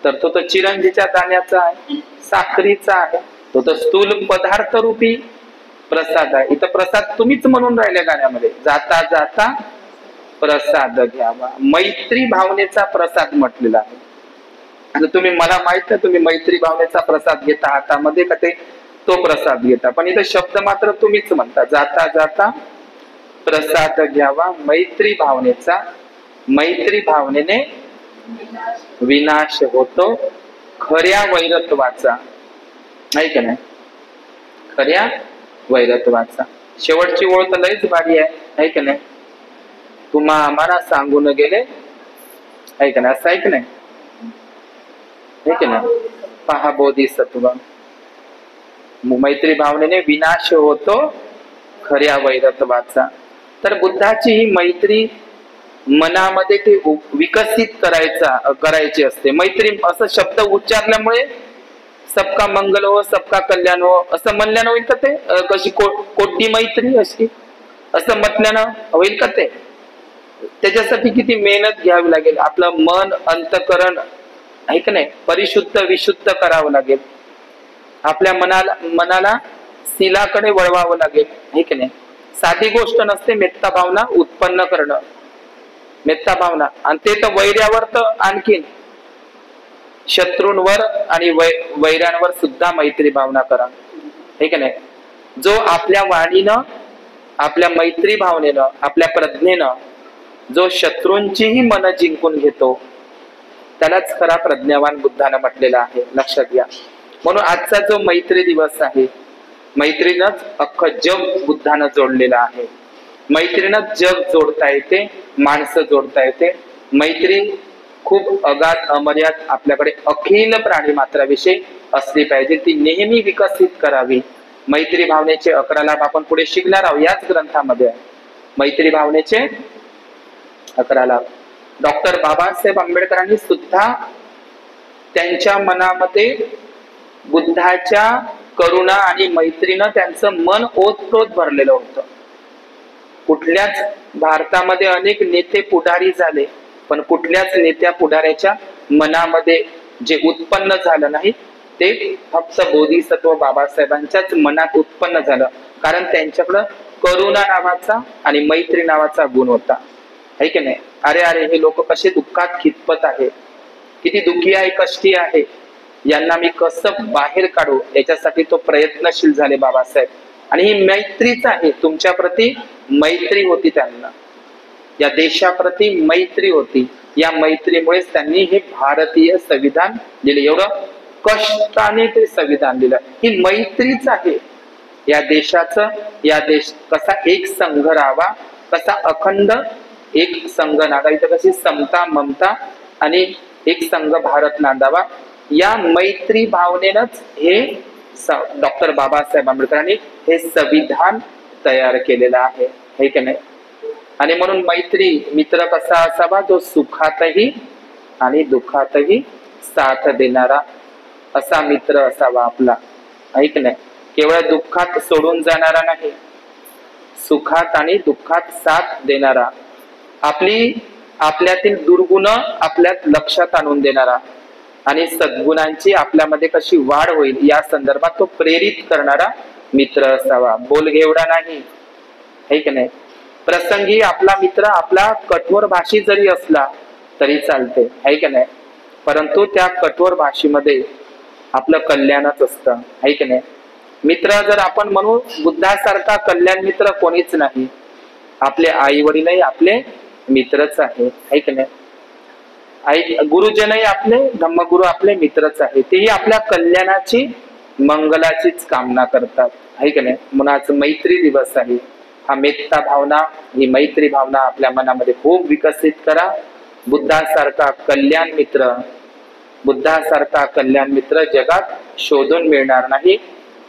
S1: तर तो चिरंजीच्या दाण्याचा आहे, साखरीचा आहे, तो तर स्थूल पदार्थ रूपी प्रसाद आहे. इथं प्रसाद तुम्हीच म्हणून राहिल्या गाण्यामध्ये, जाता जाता प्रसाद घ्यावा. मैत्री भावनेचा प्रसाद म्हटलेला आहे. आता तुम्ही, मला माहित आहे तुम्ही मैत्री भावनेचा प्रसाद घेता हातामध्ये का, ते तो प्रसाद घेता, पण इथं शब्द मात्र तुम्हीच म्हणता, जाता जाता प्रसाद घ्यावा मैत्री भावनेचा. मैत्री भावनेने विनाश होतो खऱ्या वैरत्वाचा, नाही का नाही? खऱ्या वैरत्वाचा. शेवटची ओळ तर लयच भारी आहे का नाही? तुम्हा आम्हाला सांगून गेले, आहे का नाही? असं आहे की नाही? आहे की नाही? पहा बोधिसत्व. मैत्री भावनेने विनाश होतो खऱ्या वैरत्वाचा. तर बुद्धाची ही मैत्री मनामध्ये ते विकसित करायची असते. मैत्री असं शब्द उच्चारल्यामुळे सबका मंगल हो सबका कल्याण हो असं म्हणल्यानं होईल का ते? कशी कोटी मैत्री अशी असं म्हटल्यानं होईल का ते? त्याच्यासाठी किती मेहनत घ्यावी लागेल, आपलं मन अंतकरण आहे का नाही परिशुद्ध विशुद्ध करावं लागेल, आपल्या मनाला शिलाकडे वळवावं लागेल, आहे की नाही? साधी गोष्ट नसते मेत्ता भावना उत्पन्न करणं, मेत्ता भावना. आणि ते तर वैर्यावर तर आणखीन, शत्रूंवर आणि वैऱ्यांवर सुद्धा मैत्री भावना करा, हे की नाही? जो आपल्या वाणीनं आपल्या मैत्री भावनेनं आपल्या प्रज्ञेनं जो शत्रूंचीही मन जिंकून घेतो त्यालाच खरा प्रज्ञावान बुद्धानं म्हटलेला आहे, लक्षात घ्या. म्हणून आजचा जो मैत्री दिवस आहे, मैत्रीनंच अख्खं जग बुद्धानं जोडलेलं आहे. मैत्रीनं जग जोडता येते, माणसं जोडता येते. मैत्री खूप अगाध अमर्याद आपल्याकडे अखिल प्राणी मात्राविषयी असली पाहिजे, ती नेहमी विकसित करावी. मैत्री भावनेचे 11 लाभ आपण पुढे शिकणार आहोत याच ग्रंथामध्ये. मैत्री भावनेचे 11 लाभ डॉक्टर बाबासाहेब आंबेडकरांनी सुद्धा त्यांच्या मनामध्ये बुद्धाच्या करुणा आणि मैत्रीनं त्यांचं मन ओतप्रोत भरलेलं होतं. कुठल्याच भारतामध्ये अनेक नेते पुढारी झाले, पण कुठल्याच नेत्या पुढाऱ्याच्या मनामध्ये जे उत्पन्न झालं नाही ते फक्त बोधिसत्व बाबासाहेबांच्याच मनात उत्पन्न झालं, कारण त्यांच्याकडं करुणा नावाचा आणि मैत्री नावाचा गुण होता, है की नाही? अरे अरे हे लोक कसे दुःखात खितपत आहे, किती दुःखी आहे, कष्टी आहे, यांना मी कसं बाहेर काढू, याच्यासाठी तो प्रयत्नशील झाले बाबासाहेब. आणि ही मैत्रीच आहे, तुमच्या प्रती मैत्री होती त्यांना, या देशाप्रती मैत्री होती. या मैत्रीमुळेच त्यांनी हे भारतीय संविधान दिले, एवढं कष्टाने ते संविधान दिलं. ही मैत्रीच आहे या देशाचं. या देश कसा एक संघ राहावा, कसा अखंड एक संघ नांदावा, इथं कशी समता ममता आणि एक संघ भारत नांदावा, या मैत्री भावनेनंच हे डॉक्टर बाबासाहेब आंबेडकरांनी हे संविधान तयार केलेलं आहे, हे की नाही? आणि म्हणून मैत्री मित्र कसा असावा, जो सुखातही आणि दुःखातही साथ देणारा असा मित्र असावा आपला, आहे की नाही? केवळ दुःखात सोडून जाणारा नाही, सुखात आणि दुःखात साथ देणारा, आपल्यातील दुर्गुण आपल्यात लक्षात आणून देणारा आणि सद्गुणांची आपल्यामध्ये कशी वाढ होईल या संदर्भात तो प्रेरित करणारा मित्र असावा. बोलघेवडा नाही, है की नाही? प्रसंगी आपला मित्र आपला कठोर भाषी जरी असला तरी चालते, है की नाही? परंतु त्या कठोर भाषेमध्ये आपलं कल्याणच असतं, है की नाही? मित्र जर आपण म्हणू, बुद्धासारखा कल्याण मित्र कोणीच नाही. आपले आई वडीलही आपले मित्रच आहे, है की नाही? गुरुजनही आपले, धम्मगुरु आपले मित्रच आहे, तेही आपल्या कल्याणाची मंगलाचीच कामना करतात, है की नाही? म्हणून आज मैत्री दिवस आहे. हा मेत्ता भावना, ही मैत्री भावना आपल्या मनामध्ये खूप विकसित करा. बुद्धासारखा कल्याण मित्र, बुद्धासारखा कल्याण मित्र जगात शोधून मिळणार नाही.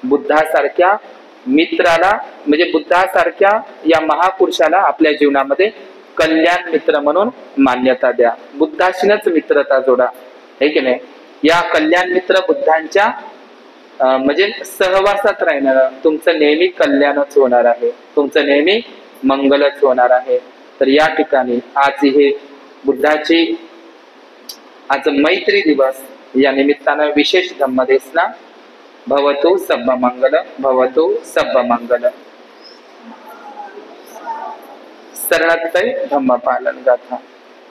S1: बुद्धासारख्या मित्राला म्हणजे बुद्धासारख्या या महापुरुषाला आपल्या जीवनामध्ये कल्याण मित्र म्हणून मान्यता द्या. बुद्धाशीनच मित्रता जोडा, है की नाही? या कल्याण मित्र बुद्धांच्या म्हणजे सहवासात राहणार, तुमचं नेहमी कल्याणच होणार आहे, तुमचं नेहमी मंगलच होणार आहे. तर या ठिकाणी आज हे बुद्धाची आज मैत्री दिवस या निमित्तानं विशेष धम्मदेसना. भवतु सब्ब मंगल, भवतु सब्ब मंगल. शरणत्तय धम्म पालन गाथा.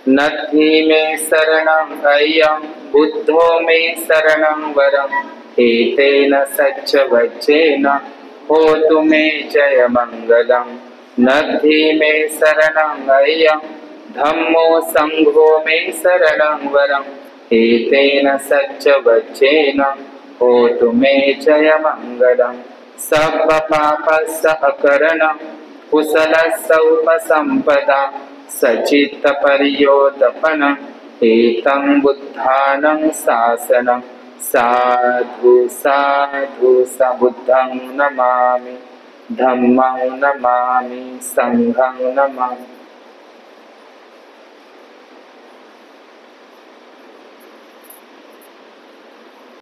S1: नद्धि मे शरणं अय्यं बुद्धो मे शरणं वरम् एतेन सच्च वचेन होतु मे जय मंगलम्. नद्धि मे शरणं अय्यं धम्मो संघो मे शरणं वरम् एतेन सच्च वचेन होतु मे जय मंगलम्. सब्ब पापस्य अकरणं कुशलस्य उपसम्पदा सचित्त पर्योदपनं एतं बुद्धानं शासनं. साधु साधु स बुद्धं नमामि, धम्मं नमामि, संघं नमामि.